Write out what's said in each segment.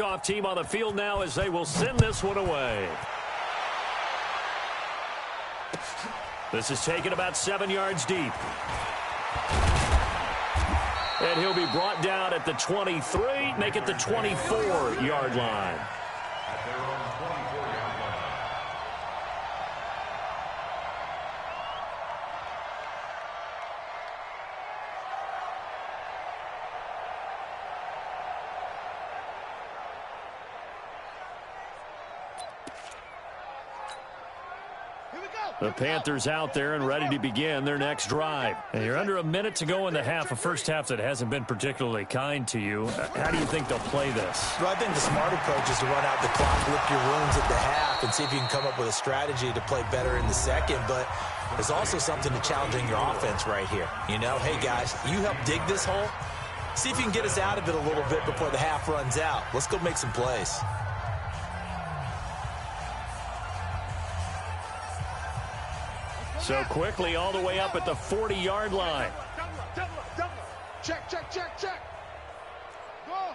kickoff team on the field now as they will send this one away. This is taken about 7 yards deep. And he'll be brought down at the 23, make it the 24-yard line. At their own 24-yard line. The Panthers out there and ready to begin their next drive. And you're under a minute to go in the half, a first half that hasn't been particularly kind to you. How do you think they'll play this? Well, I think the smart approach is to run out the clock, lick your wounds at the half, and see if you can come up with a strategy to play better in the second. But there's also something to challenging your offense right here. You know, hey, guys, you help dig this hole. See if you can get us out of it a little bit before the half runs out. Let's go make some plays. So quickly all the way up at the 40-yard line. Check, check, check, check. Go.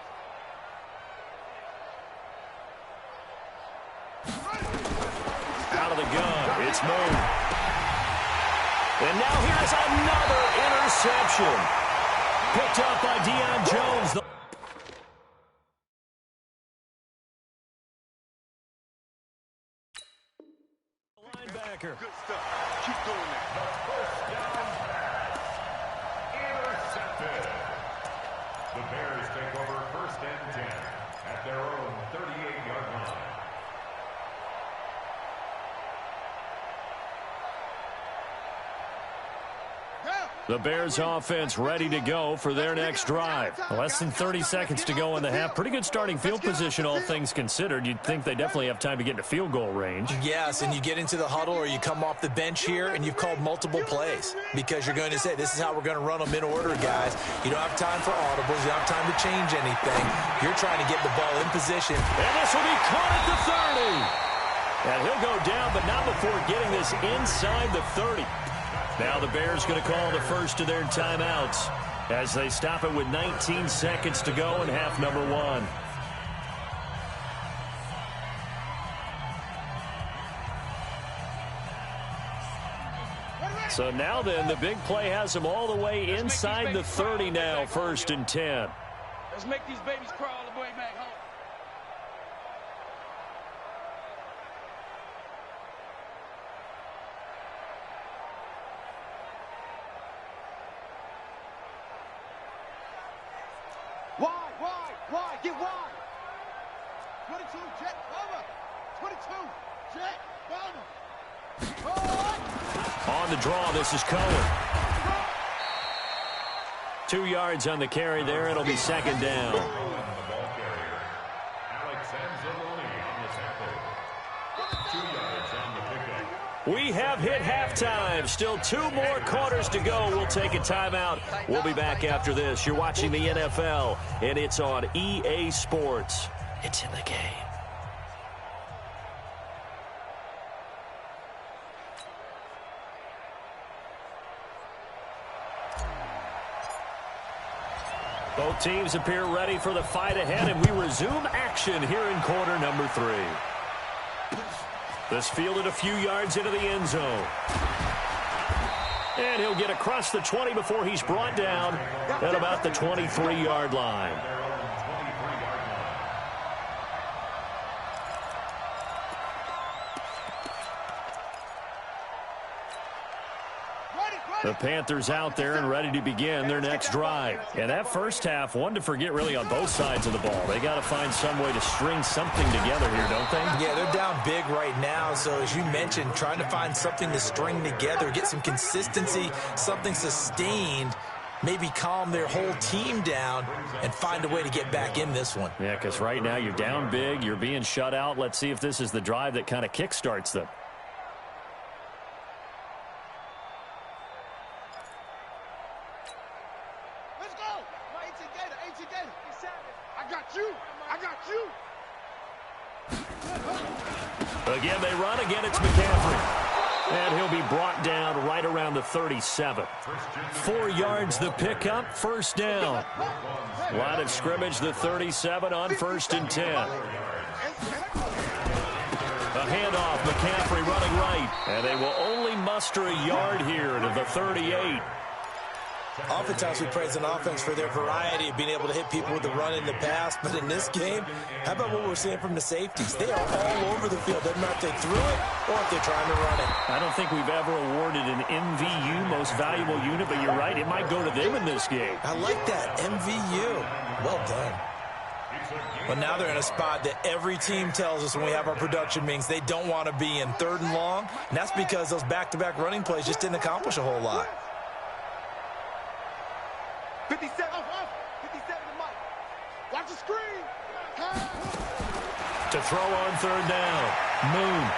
Out of the gun. It's moved. And now here's another interception. Picked up by Deion Jones. Linebacker. Good stuff. Keep doing that. The first down pass. Intercepted. The Bears take over 1st and 10 at their own 38-yard line. The Bears offense ready to go for their next drive. Less than 30 seconds to go in the half. Pretty good starting field position, all things considered. You'd think they definitely have time to get into field goal range. Yes, and you get into the huddle or you come off the bench here and you've called multiple plays because you're going to say, this is how we're going to run them in order, guys. You don't have time for audibles. You don't have time to change anything. You're trying to get the ball in position. And this will be caught at the 30. And he'll go down, but not before getting this inside the 30. Now the Bears going to call the first of their timeouts as they stop it with 19 seconds to go in half number 1. So now then, the big play has them all the way inside the 30 now, 1st and 10. Let's make these babies crawl all the way back home. Wide, get wide. 22, jet, over. 22, jet, over. On the draw, this is Cohen. 2 yards on the carry there. It'll be 2nd down. We have hit halftime. Still 2 more quarters to go. We'll take a timeout. We'll be back after this. You're watching the NFL, and it's on EA Sports. It's in the game. Both teams appear ready for the fight ahead, and we resume action here in quarter number 3. This fielded a few yards into the end zone. And he'll get across the 20 before he's brought down at about the 23-yard line. The Panthers out there and ready to begin their next drive. And that first half, one to forget really on both sides of the ball. They got to find some way to string something together here, don't they? Yeah, they're down big right now. So as you mentioned, trying to find something to string together, get some consistency, something sustained, maybe calm their whole team down and find a way to get back in this one. Yeah, because right now you're down big, you're being shut out. Let's see if this is the drive that kind of kickstarts them. Again, they run. Again, it's McCaffrey. And he'll be brought down right around the 37. 4 yards the pickup, first down. Line of scrimmage, the 37 on 1st and 10. A handoff, McCaffrey running right. And they will only muster a yard here to the 38. Oftentimes we praise an offense for their variety of being able to hit people with the run in the pass. But in this game, how about what we're seeing from the safeties? They are all over the field. Doesn't matter if they threw it or if they're trying to run it. I don't think we've ever awarded an MVU, most valuable unit, but you're right. It might go to them in this game. I like that, MVU. Well done. But now they're in a spot that every team tells us when we have our production meetings they don't want to be in, 3rd and long. And that's because those back-to-back running plays just didn't accomplish a whole lot. 57 to Mike. Watch the screen. To throw on 3rd down. Moon.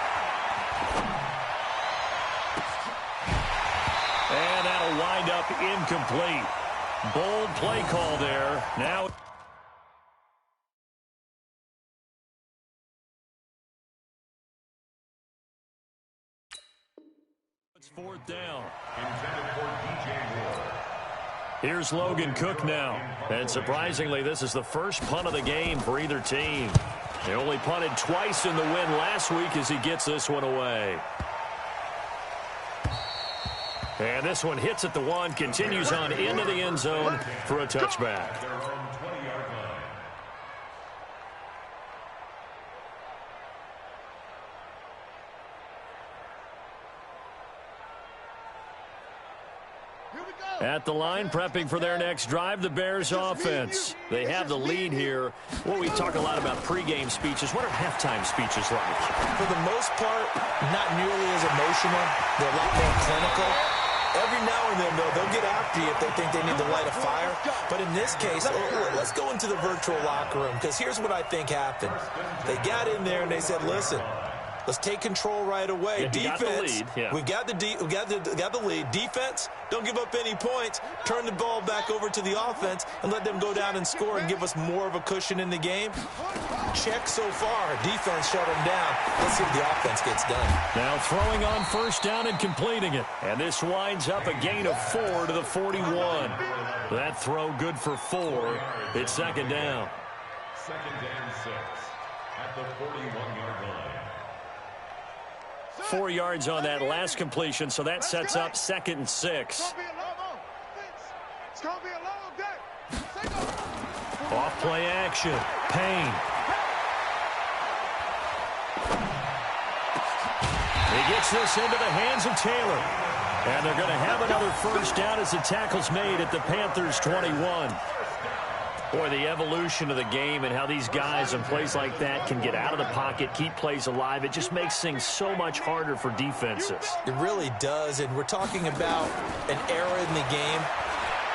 And that'll wind up incomplete. Bold play call there. Now it's 4th down. Intended for DJ Moore. Here's Logan Cook now. And surprisingly, this is the first punt of the game for either team. They only punted twice in the win last week as he gets this one away. And this one hits at the 1, continues on into the end zone for a touchback. Their own 20-yard line. At the line, prepping for their next drive, the Bears offense. They have the lead here. Well, we talk a lot about pregame speeches. What are halftime speeches like? For the most part, not nearly as emotional. They're a lot more clinical. Every now and then, though, they'll get after you if they think they need to light a fire. But in this case, let's go into the virtual locker room, because here's what I think happened. They got in there and they said, listen, let's take control right away. Yeah, defense, we got the lead. Defense, don't give up any points. Turn the ball back over to the offense and let them go down and score and give us more of a cushion in the game. Check so far. Defense shut them down. Let's see if the offense gets done. Now throwing on 1st down and completing it. And this winds up a gain of 4 to the 41. That throw good for 4. It's 2nd down. 2nd and 6 at the 41-yard line. 4 yards on that last completion, so that sets up 2nd and 6. It's going to be a long day. Off play action. Payne. He gets this into the hands of Taylor. And they're going to have another 1st down as the tackle's made at the Panthers' 21. Boy, the evolution of the game and how these guys in plays like that can get out of the pocket, keep plays alive, it just makes things so much harder for defenses. It really does, and we're talking about an era in the game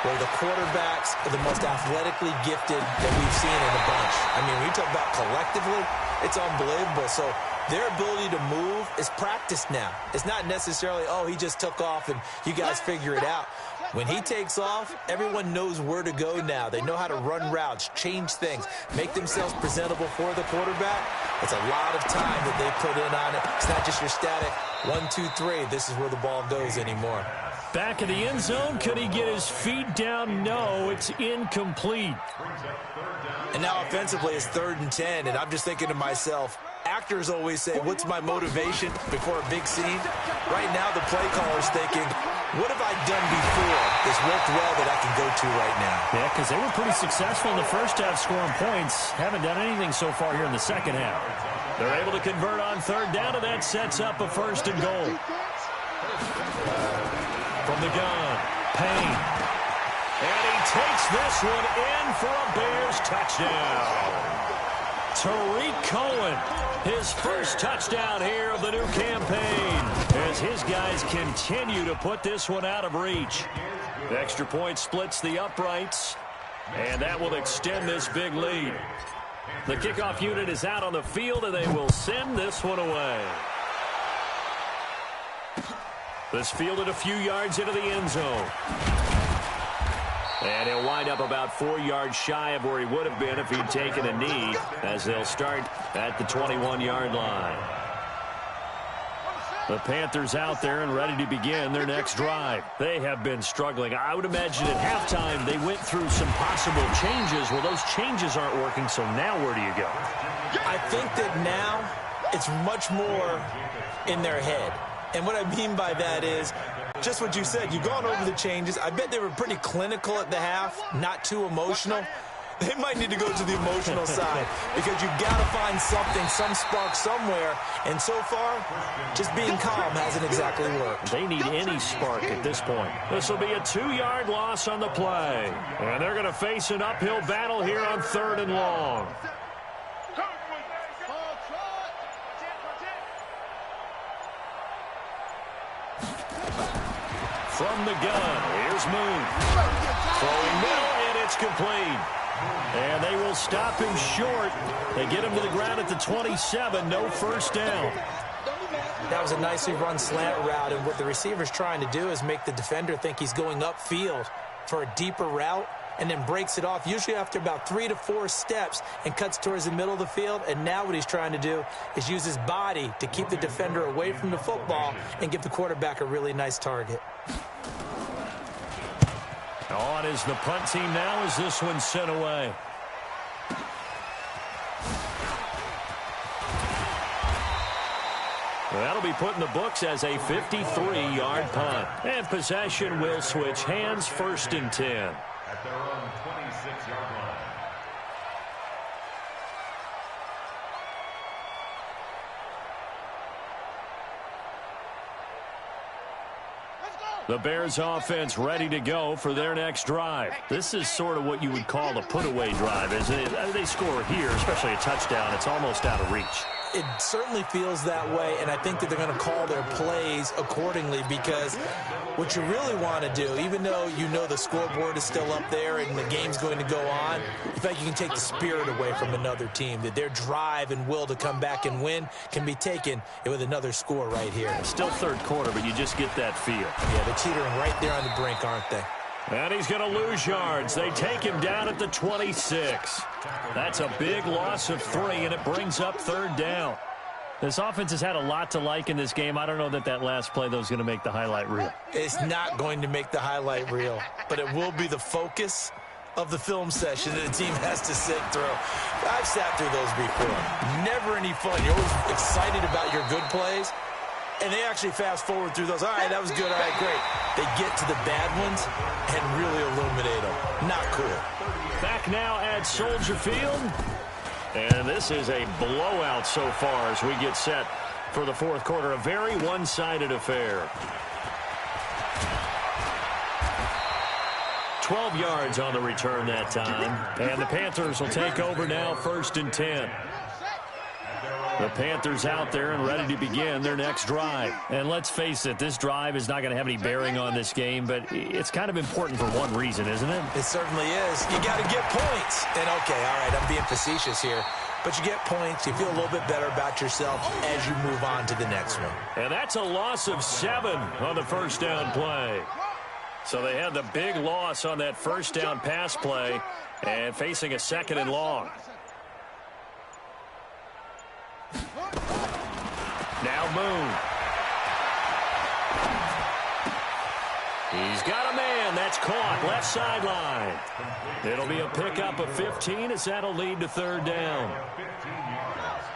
where the quarterbacks are the most athletically gifted that we've seen in a bunch. I mean, when you talk about collectively, it's unbelievable. So their ability to move is practiced now. It's not necessarily, oh, he just took off and you guys figure it out. When he takes off, everyone knows where to go now. They know how to run routes, change things, make themselves presentable for the quarterback. It's a lot of time that they put in on it. It's not just your static 1, 2, 3. This is where the ball goes anymore. Back in the end zone, could he get his feet down? No, it's incomplete. And now offensively it's 3rd and 10, and I'm just thinking to myself, actors always say, what's my motivation before a big scene? Right now the play caller's thinking, what have I done before that's worked well that I can go to right now? Yeah, because they were pretty successful in the first half scoring points. Haven't done anything so far here in the second half. They're able to convert on 3rd down, and that sets up a 1st and goal. From the gun, Payne. And he takes this one in for a Bears touchdown. Tariq Cohen, his first touchdown here of the new campaign, as his guys continue to put this one out of reach. The extra point splits the uprights, and that will extend this big lead. The kickoff unit is out on the field, and they will send this one away. This fielded a few yards into the end zone. And he'll wind up about 4 yards shy of where he would have been if he'd taken a knee, as they'll start at the 21-yard line. The Panthers out there and ready to begin their next drive. They have been struggling. I would imagine at halftime they went through some possible changes. Well, those changes aren't working, so now where do you go? I think that now it's much more in their head. And what I mean by that is just what you said. You've gone over the changes. I bet they were pretty clinical at the half, not too emotional. They might need to go to the emotional side because you've got to find something, some spark somewhere. And so far, just being calm hasn't exactly worked. They need any spark at this point. This will be a 2-yard loss on the play. And they're going to face an uphill battle here on 3rd and long. From the gun, here's Moon. Throwing middle, and it's complete. And they will stop him short. They get him to the ground at the 27, no first down. That was a nicely run slant route, and what the receiver's trying to do is make the defender think he's going upfield for a deeper route and then breaks it off, usually after about 3 to 4 steps, and cuts towards the middle of the field. And now what he's trying to do is use his body to keep the defender away from the football and give the quarterback a really nice target. On is the punt team now as this one's sent away. That'll be put in the books as a 53-yard punt. And possession will switch hands, 1st and 10. At their own 26-yard line. The Bears offense ready to go for their next drive. This is sort of what you would call a put-away drive, isn't it? They score here, especially a touchdown. It's almost out of reach. It certainly feels that way, and I think that they're going to call their plays accordingly because what you really want to do, even though you know the scoreboard is still up there and the game's going to go on, in fact, you can take the spirit away from another team, that their drive and will to come back and win can be taken with another score right here. Still 3rd quarter, but you just get that feel. Yeah, they're teetering right there on the brink, aren't they? And he's going to lose yards. They take him down at the 26. That's a big loss of 3, and it brings up 3rd down. This offense has had a lot to like in this game. I don't know that last play, though, is going to make the highlight reel. It's not going to make the highlight reel, but it will be the focus of the film session that the team has to sit through. I've sat through those before. Never any fun. You're always excited about your good plays. And they actually fast forward through those. All right, that was good. All right, great. They get to the bad ones and really illuminate them. Not cool. Back now at Soldier Field. And this is a blowout so far as we get set for the 4th quarter. A very one-sided affair. 12 yards on the return that time. And the Panthers will take over now, 1st and 10. The Panthers out there and ready to begin their next drive. And let's face it, this drive is not going to have any bearing on this game, but it's kind of important for one reason, isn't it? It certainly is. You got to get points. And, okay, all right, I'm being facetious here. But you get points, you feel a little bit better about yourself as you move on to the next one. And that's a loss of 7 on the first down play. So they had the big loss on that first down pass play and facing a 2nd and long. Now Moon. He's got a man. That's caught. Left sideline. It'll be a pickup of 15 as that'll lead to 3rd down.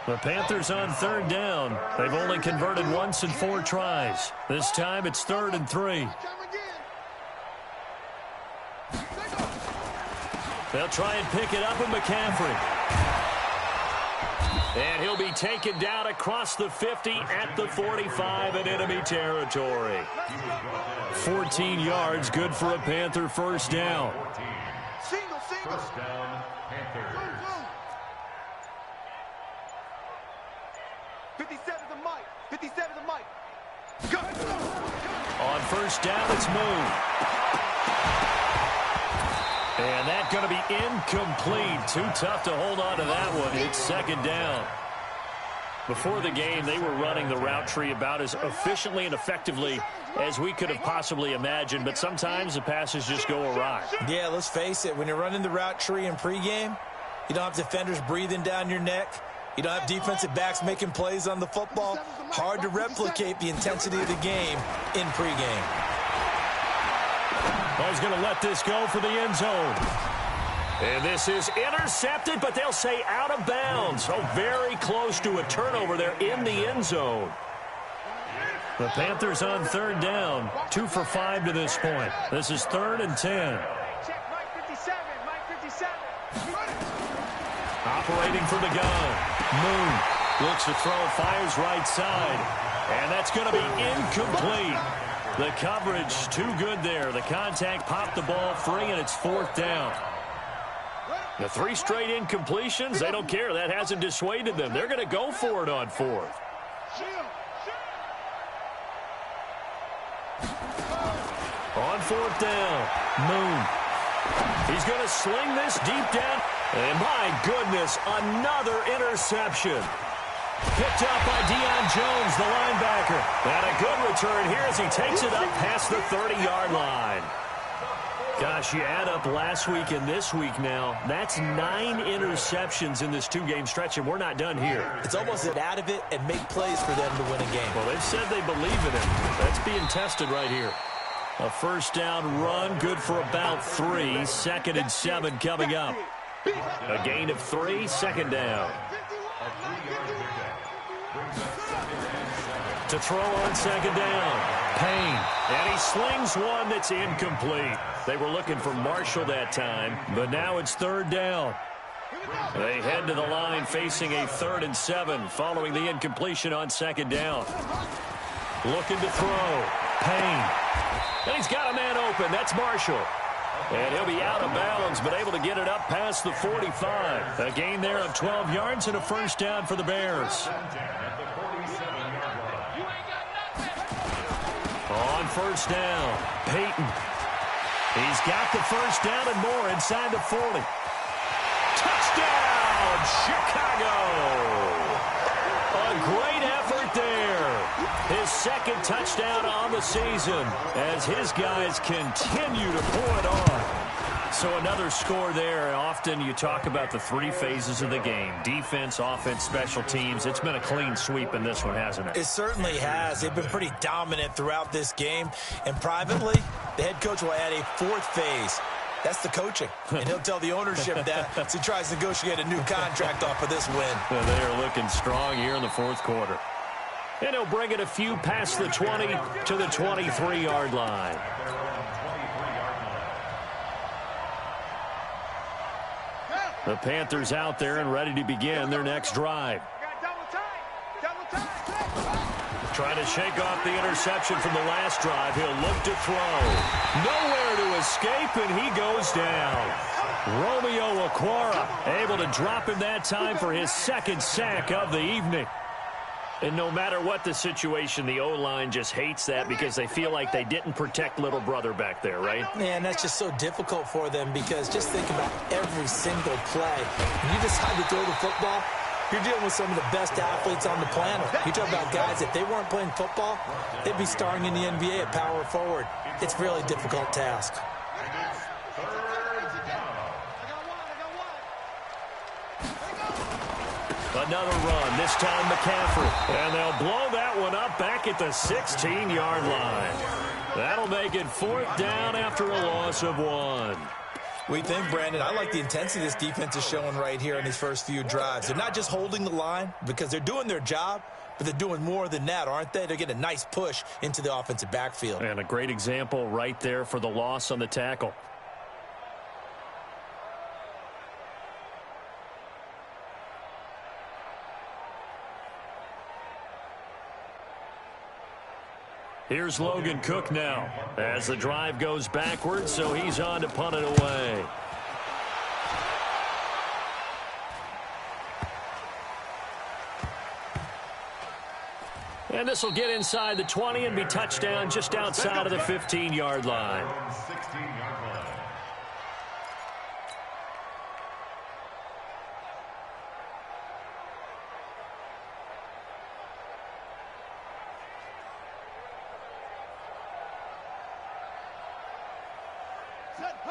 The Panthers on 3rd down. They've only converted once in 4 tries. This time it's 3rd and 3. They'll try and pick it up with McCaffrey. And he'll be taken down across the 50 at the 45 in enemy territory. 14 yards, good for a Panther first down. First down, Panthers. 57 to Mike. 57 to Mike. Go. On first down, it's Moon. And that's going to be incomplete. Too tough to hold on to that one. It's 2nd down. Before the game, they were running the route tree about as efficiently and effectively as we could have possibly imagined, but sometimes the passes just go awry. Yeah, let's face it. When you're running the route tree in pregame, you don't have defenders breathing down your neck. You don't have defensive backs making plays on the football. Hard to replicate the intensity of the game in pregame. Well, he's going to let this go for the end zone. And this is intercepted, but they'll say out of bounds. Oh, very close to a turnover there in the end zone. The Panthers on third down, 2 for 5 to this point. This is 3rd and 10. Check Mike 57, Mike 57. Operating from the gun. Moon looks to throw, fires right side. And that's going to be incomplete. The coverage too good there. The contact popped the ball free, and it's 4th down. The 3 straight incompletions, they don't care. That hasn't dissuaded them. They're going to go for it on 4th. On 4th down, Moon. He's going to sling this deep down. And my goodness, another interception. Picked up by Deion Jones, the linebacker. And a good return here as he takes it up past the 30-yard line. Gosh, you add up last week and this week now. That's 9 interceptions in this 2-game stretch, and we're not done here. It's almost get out of it and make plays for them to win a game. Well, they've said they believe in it. That's being tested right here. A 1st down run, good for about 3. 2nd and 7 coming up. A gain of 3, 2nd down. To throw on 2nd down. Payne. And he slings one that's incomplete. They were looking for Marshall that time, but now it's 3rd down. They head to the line facing a 3rd and 7 following the incompletion on 2nd down. Looking to throw. Payne. And he's got a man open. That's Marshall. And he'll be out of bounds, but able to get it up past the 45. A gain there of 12 yards and a 1st down for the Bears. On 1st down, Peyton. He's got the 1st down and more inside the 40. Touchdown, Chicago! A great effort there. His 2nd touchdown on the season as his guys continue to pour it on. So another score there. Often you talk about the 3 phases of the game. Defense, offense, special teams. It's been a clean sweep in this one, hasn't it? It certainly has. They've been pretty dominant throughout this game. And privately, the head coach will add a 4th phase. That's the coaching. And he'll tell the ownership that as he tries to negotiate a new contract off of this win. Well, they are looking strong here in the 4th quarter. And he'll bring it a few past the 20 to the 23-yard line. The Panthers out there and ready to begin their next drive. Trying to shake off the interception from the last drive. He'll look to throw. Nowhere to escape, and he goes down. Romeo Okwara able to drop him that time for his 2nd sack of the evening. And no matter what the situation, the O-line just hates that because they feel like they didn't protect little brother back there, right? Man, that's just so difficult for them because just think about every single play. When you decide to throw the football, you're dealing with some of the best athletes on the planet. You talk about guys, if they weren't playing football, they'd be starring in the NBA at power forward. It's a really difficult task. Another run, this time McCaffrey. And they'll blow that one up back at the 16-yard line. That'll make it 4th down after a loss of 1. We think, Brandon, I like the intensity this defense is showing right here in these first few drives. They're not just holding the line because they're doing their job, but they're doing more than that, aren't they? They're getting a nice push into the offensive backfield. And a great example right there for the loss on the tackle. Here's Logan Cook now as the drive goes backwards, so he's on to punt it away. And this will get inside the 20 and be touchdown just outside of the 15-yard line.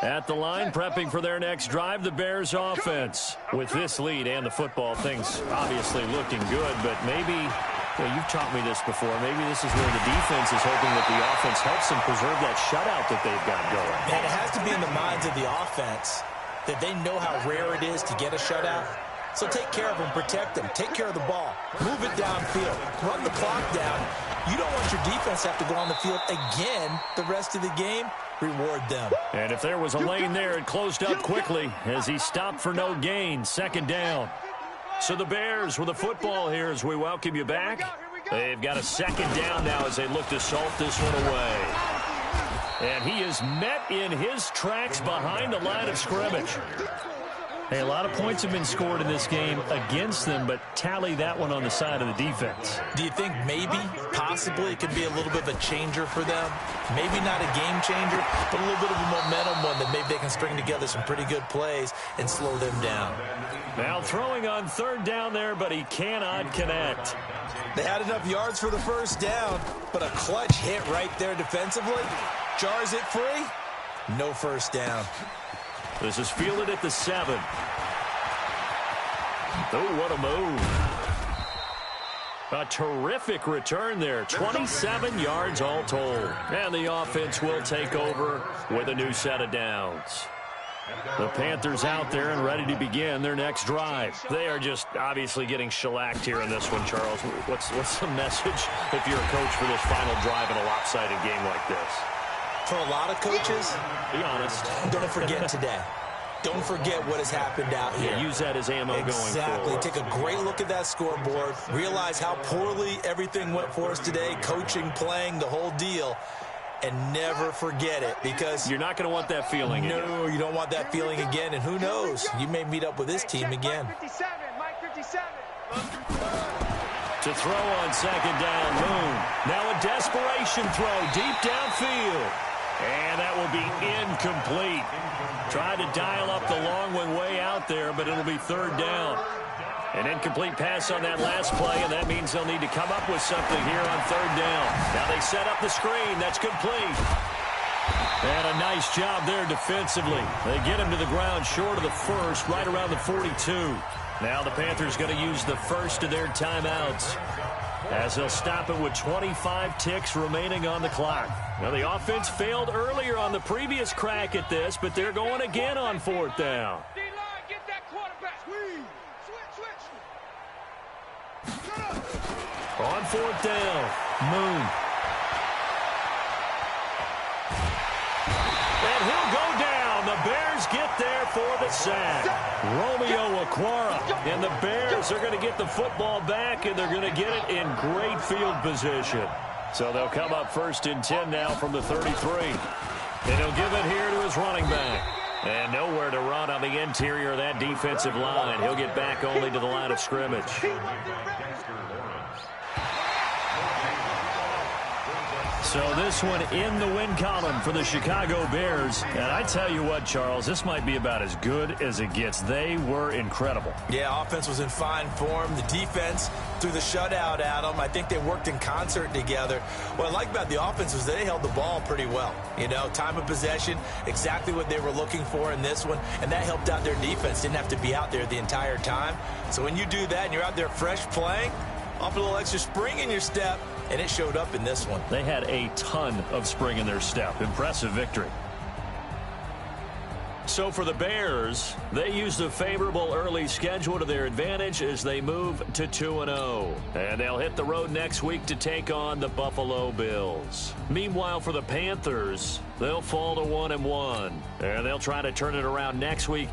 At the line, prepping for their next drive, the Bears offense. With this lead and the football, things obviously looking good, but maybe, you've taught me this before, maybe this is where the defense is hoping that the offense helps them preserve that shutout that they've got going. And it has to be in the minds of the offense that they know how rare it is to get a shutout. So take care of them, protect them, take care of the ball, move it downfield, run the clock down. You don't want your defense to have to go on the field again the rest of the game. Reward them. And if there was a lane there, it closed up quickly as he stopped for no gain. Second down. So the Bears with the football here as we welcome you back. They've got a second down now as they look to salt this one away. And he is met in his tracks behind the line of scrimmage. Hey, a lot of points have been scored in this game against them, but tally that one on the side of the defense. Do you think maybe, possibly, it could be a little bit of a changer for them? Maybe not a game changer, but a little bit of a momentum one that maybe they can string together some pretty good plays and slow them down. Now throwing on third down there, but he cannot connect. They had enough yards for the first down, but a clutch hit right there defensively jars it free. No first down. This is fielded at the 7. Oh, what a move. A terrific return there. 27 yards all told. And the offense will take over with a new set of downs. The Panthers out there and ready to begin their next drive. They are just obviously getting shellacked here in this one, Charles. What's the message if you're a coach for this final drive in a lopsided game like this? For a lot of coaches, be honest, don't forget today. Don't forget what has happened out here. Yeah, use that as ammo going forward. Exactly. Take a great look at that scoreboard. Realize how poorly everything went for us today. Coaching, playing, the whole deal. And never forget it, because you're not going to want that feeling again. No, you don't want that feeling again. And who knows? You may meet up with this team again. Mike 57. To throw on second down, Moon. Now a desperation throw deep downfield. And that will be incomplete. Tried to dial up the long one way out there, but it'll be third down. An incomplete pass on that last play, and that means they'll need to come up with something here on third down. Now they set up the screen. That's complete. And a nice job there defensively. They get him to the ground short of the first, right around the 42. Now the Panthers going to use the first of their timeouts, as they'll stop it with 25 ticks remaining on the clock. Now, the offense failed earlier on the previous crack at this, but they're going again on fourth down. D-line, get that quarterback. Switch. On fourth down, Moon. And he'll go down. The Bears get there for the sack. Romeo Okwara. And the Bears are going to get the football back, and they're going to get it in great field position. So they'll come up first and 10 now from the 33. And he'll give it here to his running back. And nowhere to run on the interior of that defensive line. He'll get back only to the line of scrimmage. So this one in the win column for the Chicago Bears. And I tell you what, Charles, this might be about as good as it gets. They were incredible. Yeah, offense was in fine form. The defense threw the shutout at them. I think they worked in concert together. What I like about the offense was they held the ball pretty well. You know, time of possession, exactly what they were looking for in this one. And that helped out their defense. Didn't have to be out there the entire time. So when you do that and you're out there fresh playing, off a little extra spring in your step, and it showed up in this one. They had a ton of spring in their step. Impressive victory. So for the Bears, they used a favorable early schedule to their advantage as they move to 2-0. And they'll hit the road next week to take on the Buffalo Bills. Meanwhile, for the Panthers, they'll fall to 1-1. And they'll try to turn it around next week.